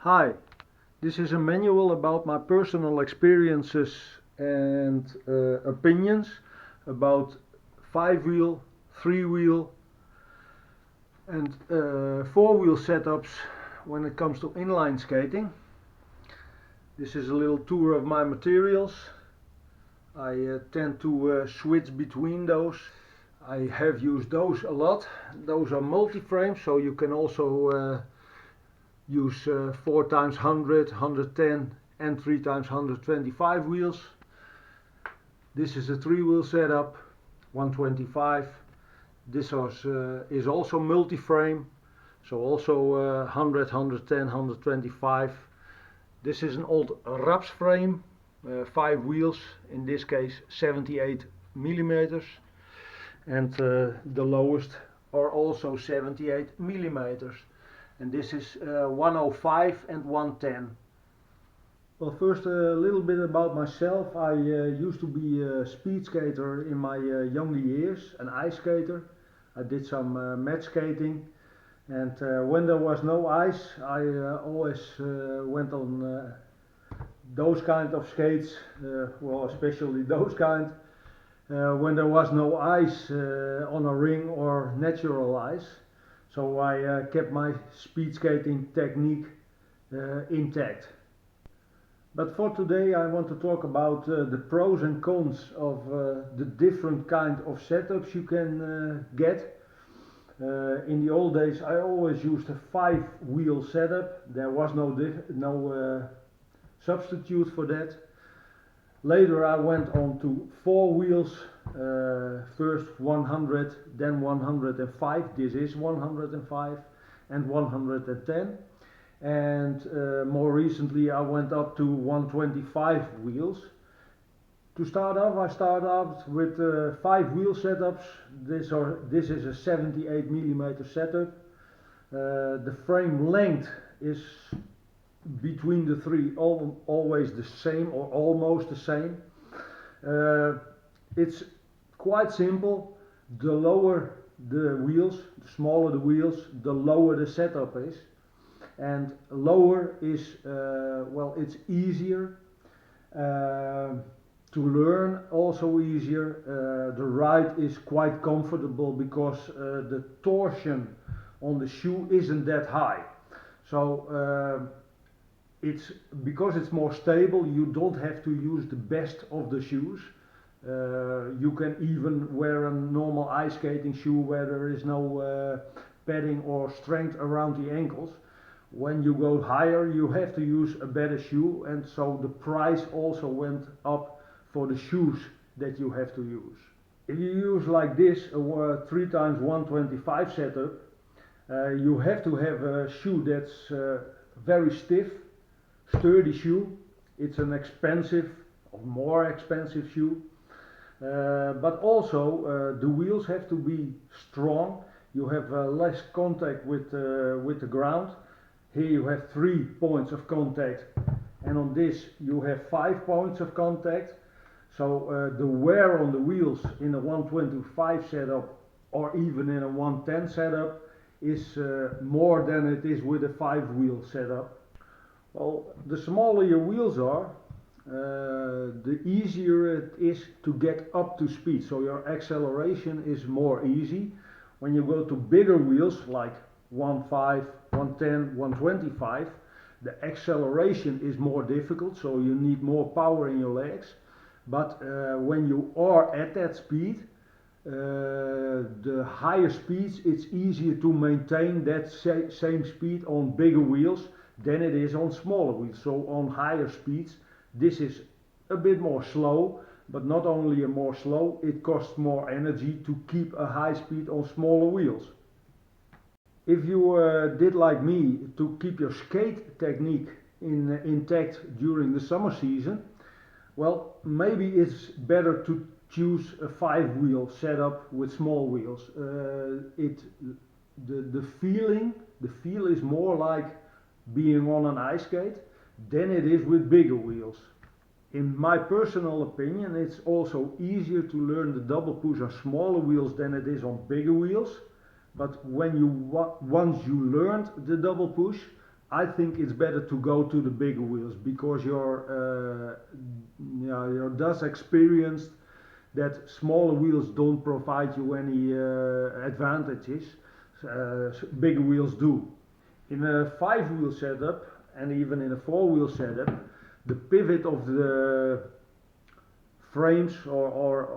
Hi, this is a manual about my personal experiences and opinions about 5-wheel, 3-wheel and 4-wheel setups when it comes to inline skating. This is a little tour of my materials. I tend to switch between those. I have used those a lot. Those are multi-frames, so you can also use 4x100, 110 and 3x125 wheels. This is a 3-wheel setup, 125. This is also multi-frame, so also 100, 110, 125. This is an old Raps frame, 5 wheels, in this case 78 millimeters, and the lowest are also 78 millimeters. And this is 105 and 110. Well, first a little bit about myself. I used to be a speed skater in my younger years, an ice skater. I did some match skating, and when there was no ice, I always went on those kind of skates, well, especially those kind, when there was no ice on a ring or natural ice. So I kept my speed skating technique intact. But for today I want to talk about the pros and cons of the different kind of setups you can get. In the old days I always used a 5-wheel setup. There was no substitute for that. Later I went on to 4 wheels, first 100, then 105, this is 105, and 110. And more recently I went up to 125 wheels. To start off, I start out with 5-wheel setups. This is a 78 millimeter setup. The frame length is between the three always the same or almost the same. It's quite simple. The lower the wheels, the smaller the wheels, the lower the setup is. And lower is, well, it's easier to learn, also easier. The ride is quite comfortable because the torsion on the shoe isn't that high. So it's because it's more stable, you don't have to use the best of the shoes. You can even wear a normal ice skating shoe where there is no padding or strength around the ankles. When you go higher you have to use a better shoe, and so the price also went up for the shoes that you have to use. If you use like this a 3x125 setup, you have to have a shoe that's very stiff, sturdy shoe. It's an expensive or more expensive shoe, but also the wheels have to be strong. You have less contact with the ground. Here you have 3 points of contact, and on this you have 5 points of contact. So the wear on the wheels in a 125 setup or even in a 110 setup is more than it is with a 5-wheel setup. Well, the smaller your wheels are, the easier it is to get up to speed, so your acceleration is more easy. When you go to bigger wheels like 1.5, 110, 125, the acceleration is more difficult, so you need more power in your legs. But when you are at that speed, the higher speeds, it's easier to maintain that same speed on bigger wheels than it is on smaller wheels. So on higher speeds this is a bit more slow, but not only more slow, it costs more energy to keep a high speed on smaller wheels. If you did like me to keep your skate technique intact during the summer season, well, maybe it's better to choose a 5-wheel setup with small wheels. The feel is more like being on an ice skate than it is with bigger wheels. In my personal opinion, it's also easier to learn the double push on smaller wheels than it is on bigger wheels. But when once you learned the double push, I think it's better to go to the bigger wheels because you're thus experienced that smaller wheels don't provide you any advantages. Bigger wheels do. In a 5-wheel setup and even in a 4-wheel setup, the pivot of the frames or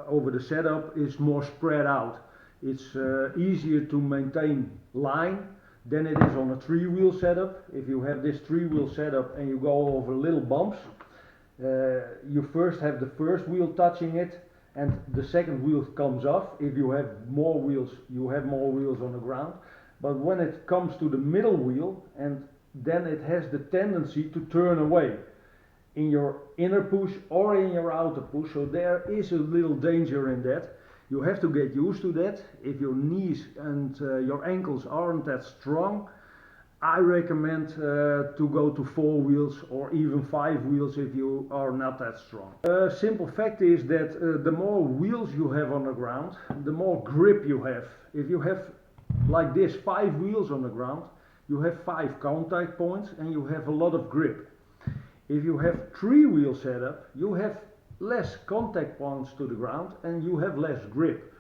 over the setup is more spread out. It's easier to maintain line than it is on a 3-wheel setup. If you have this 3-wheel setup and you go over little bumps, you first have the first wheel touching it and the second wheel comes off. If you have more wheels, you have more wheels on the ground. But when it comes to the middle wheel, and then it has the tendency to turn away in your inner push or in your outer push, so there is a little danger in that. You have to get used to that. If your knees and your ankles aren't that strong, I recommend to go to 4 wheels or even 5 wheels if you are not that strong. Simple fact is that the more wheels you have on the ground, the more grip you have. If you have like this 5 wheels on the ground, you have 5 contact points and you have a lot of grip. If you have 3-wheel setup, you have less contact points to the ground and you have less grip.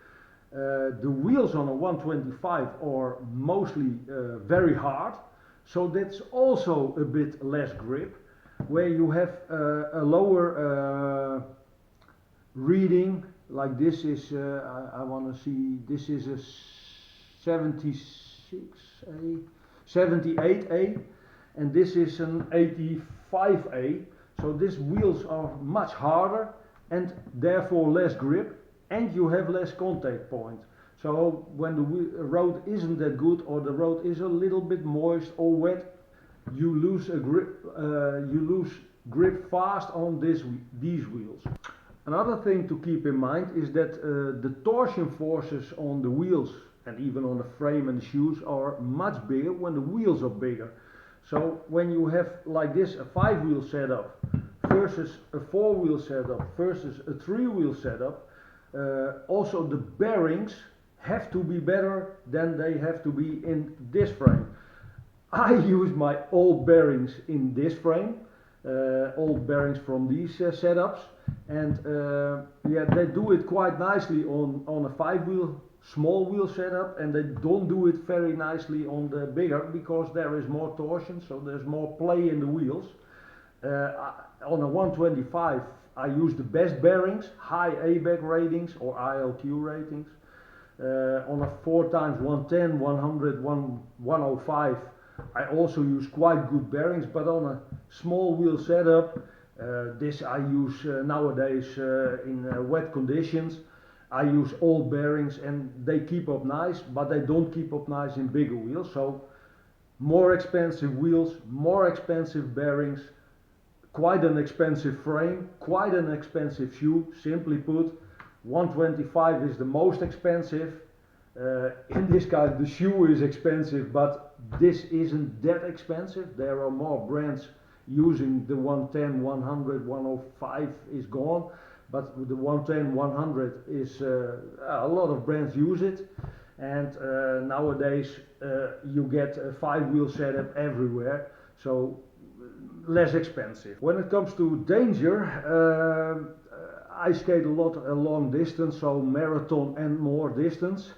The wheels on a 125 are mostly very hard, so that's also a bit less grip, where you have a lower reading, like this is, I want to see, this is a 76A, 78A, and this is an 85A, so these wheels are much harder and therefore less grip, and you have less contact point. So when the road isn't that good or the road is a little bit moist or wet, you lose grip fast on these wheels. Another thing to keep in mind is that the torsion forces on the wheels and even on the frame and the shoes are much bigger when the wheels are bigger. So when you have like this a 5-wheel setup versus a 4-wheel setup versus a 3-wheel setup, also the bearings have to be better than they have to be in this frame. I use my old bearings in this frame, old bearings from these setups, and yeah, they do it quite nicely on a 5-wheel small wheel setup, and they don't do it very nicely on the bigger because there is more torsion, so there's more play in the wheels. On a 125 I use the best bearings, high ABAC ratings or ILQ ratings. On a 4x110, 100, 105 I also use quite good bearings, but on a small wheel setup, this I use nowadays in wet conditions. I use old bearings and they keep up nice, but they don't keep up nice in bigger wheels. So more expensive wheels, more expensive bearings, quite an expensive frame, quite an expensive shoe. Simply put, 125 is the most expensive. In this case the shoe is expensive, but this isn't that expensive. There are more brands using the 110, 100, 105 is gone, but the 110, 100 is a lot of brands use it, and nowadays you get a 5-wheel setup everywhere, so less expensive. When it comes to danger, I skate a lot a long distance, so marathon and more distance.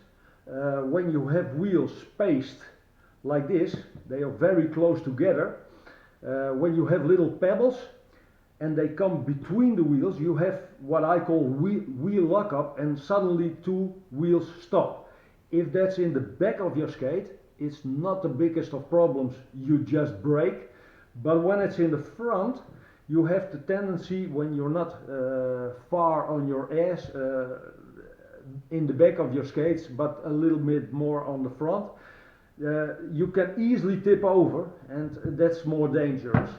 When you have wheels spaced like this, they are very close together. When you have little pebbles and they come between the wheels, you have what I call wheel lockup, and suddenly 2 wheels stop. If that's in the back of your skate, it's not the biggest of problems, you just brake. But when it's in the front, you have the tendency, when you're not far on your ass in the back of your skates, but a little bit more on the front, you can easily tip over, and that's more dangerous.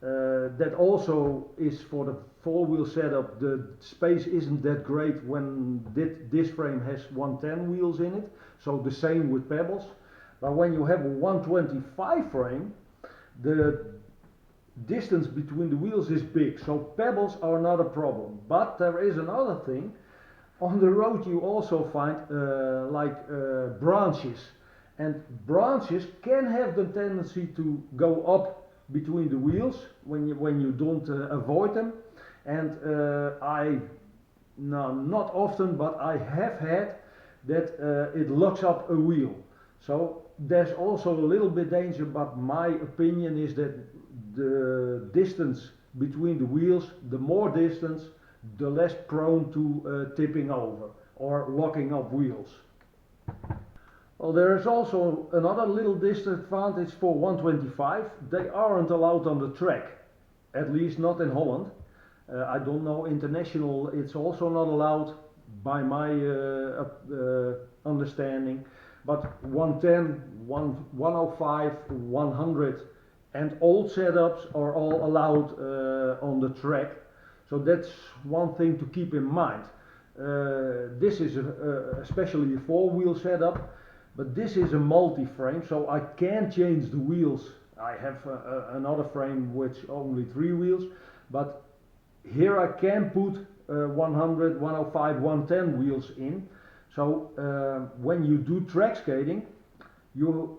That also is for the 4-wheel setup. The space isn't that great when this frame has 110 wheels in it, so the same with pebbles. But when you have a 125 frame, the distance between the wheels is big, so pebbles are not a problem. But there is another thing. On the road you also find branches, And branches can have the tendency to go up between the wheels when you don't avoid them. And no, not often, but I have had that it locks up a wheel. So there's also a little bit danger, but my opinion is that the distance between the wheels, the more distance, the less prone to tipping over or locking up wheels. Well, there is also another little disadvantage for 125. They aren't allowed on the track, at least not in Holland. I don't know, international it's also not allowed by my understanding. But 110, 105, 100 and old setups are all allowed on the track. So that's one thing to keep in mind. This is especially a four-wheel setup, but this is a multi-frame, so I can change the wheels. I have another frame which only three wheels, but here I can put 100, 105, 110 wheels in. So when you do track skating, you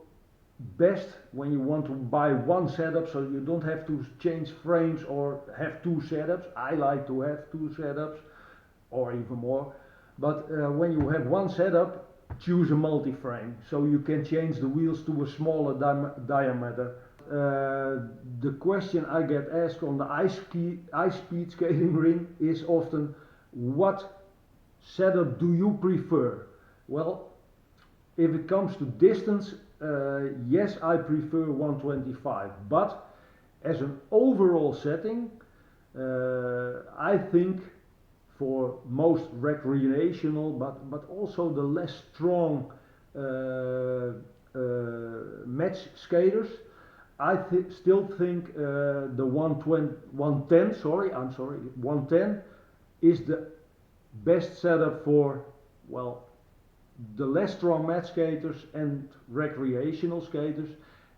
best when you want to buy one setup, so you don't have to change frames or have two setups. I like to have two setups or even more, but when you have one setup, choose a multi-frame so you can change the wheels to a smaller diameter. The question I get asked on the ice speed skating ring is often, what setup do you prefer? Well, if it comes to distance, yes, I prefer 125, but as an overall setting, I think for most recreational, but also the less strong match skaters, I still think the 110 is the best setup for, well, the less strong match skaters and recreational skaters.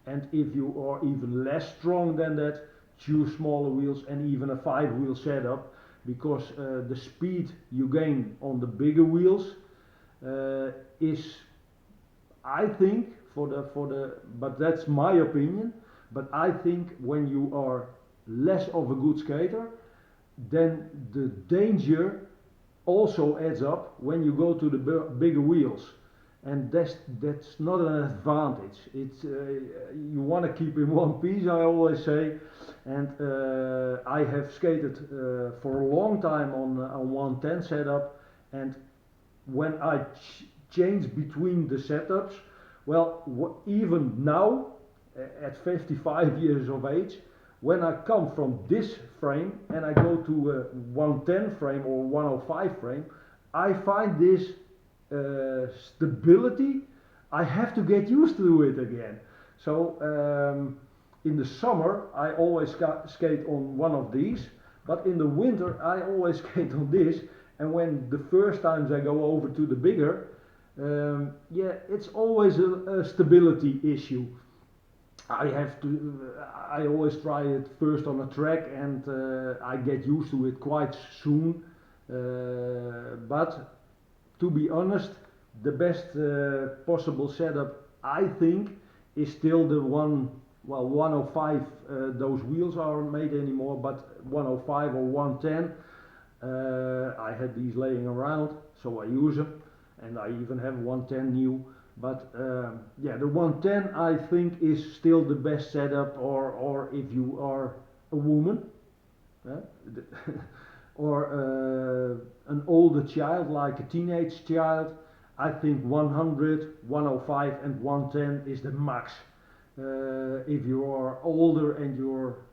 And if you are even less strong than that, choose smaller wheels and even a 5-wheel setup, because the speed you gain on the bigger wheels is, I think, but that's my opinion, but I think when you are less of a good skater, then the danger also adds up when you go to the bigger wheels, and that's not an advantage. It's you want to keep in one piece, I always say. And I have skated for a long time on 110 setup, and when I change between the setups, well, even now at 55 years of age, when I come from this frame and I go to a 110 frame or 105 frame, I find this stability. I have to get used to it again. So in the summer I always skate on one of these, but in the winter I always skate on this. And when the first times I go over to the bigger, yeah, it's always a stability issue. I always try it first on a track, and I get used to it quite soon. But to be honest, the best possible setup, I think, is still the 105. Those wheels aren't made anymore, but 105 or 110. I had these laying around, so I use them, and I even have 110 new. But yeah, the 110 I think is still the best setup, or if you are a woman, or an older child, like a teenage child, I think 100, 105 and 110 is the max. If you are older and you're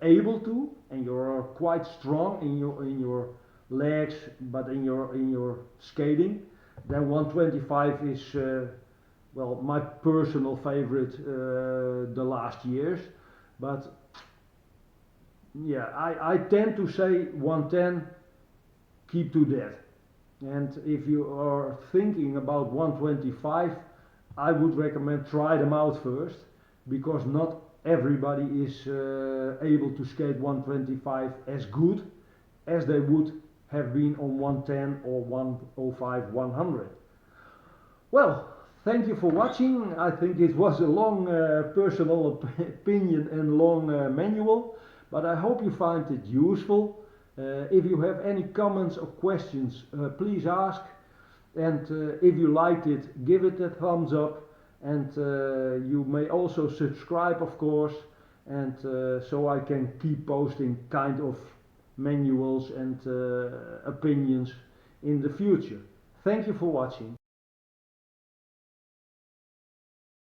able to, and you're quite strong in your legs, but in your skating, then 125 is well, my personal favorite the last years. But yeah, I tend to say 110, keep to that. And if you are thinking about 125, I would recommend try them out first, because not everybody is able to skate 125 as good as they would have been on 110 or 105, 100. Well, Thank you for watching. I think it was a long personal opinion and long manual, but I hope you find it useful. If you have any comments or questions, please ask. And if you liked it, give it a thumbs up. And you may also subscribe, of course, and so I can keep posting kind of manuals and opinions in the future. Thank you for watching.